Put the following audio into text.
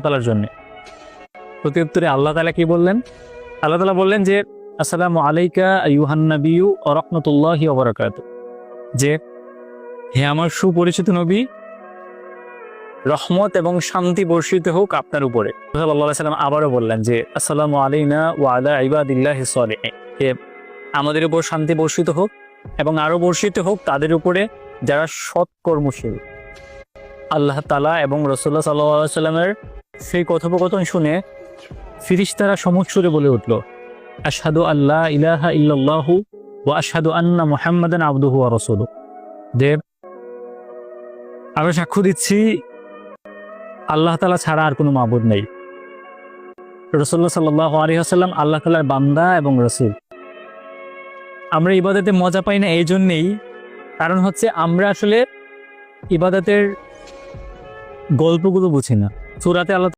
তাআলার জন্য। প্রত্যুত্তরে আল্লাহ তাআলা কি বললেন? আল্লাহ তাআলা বললেন যে আসসালামু আলাইকা আইয়ুহান নাবিয়্যু ওয়া রাহমাতুল্লাহি ওয়া বারাকাতুহু, যে হে আমার সুপরিচিত নবী, রহমত এবং শান্তি বর্ষিত হোক আপনার উপরে। সাল্লাল্লাহু আলাইহি ওয়াসাল্লাম আবারও বললেন যে আসসালামু আলাইনা ওয়া আলা ইবাদিল্লাহিস সালিহিন, যে আমাদের উপর শান্তি বর্ষিত হোক এবং আরও বর্ষিত হোক তাদের উপরে যারা সৎ কর্মশীল। আল্লাহ তাআলা এবং রাসূলুল্লাহ সাল্লাল্লাহু আলাইহি ওয়াসাল্লামের সেই কথোপকথন শুনে ফিরিশতারা সমুচ্চরে বলে উঠল, আশহাদু আল্লা ইলাহা ইল্লাল্লাহু ওয়া আশহাদু আন্না মুহাম্মাদান আবদুহু ওয়া রাসূলুহু, যে আমরা সাক্ষ্য দিচ্ছি আল্লাহ তাআলা ছাড়া আর কোনো মাবুদ নেই, রাসূলুল্লাহ সাল্লাল্লাহু আলাইহি ওয়াসাল্লাম আল্লাহ তাআলার বান্দা এবং রাসূল। আমরা ইবাদতে মজা পাই না এই জন্যেই, কারণ হচ্ছে আমরা আসলে ইবাদতের গল্পগুলো বুঝি না। সূরাতে আল্লাহ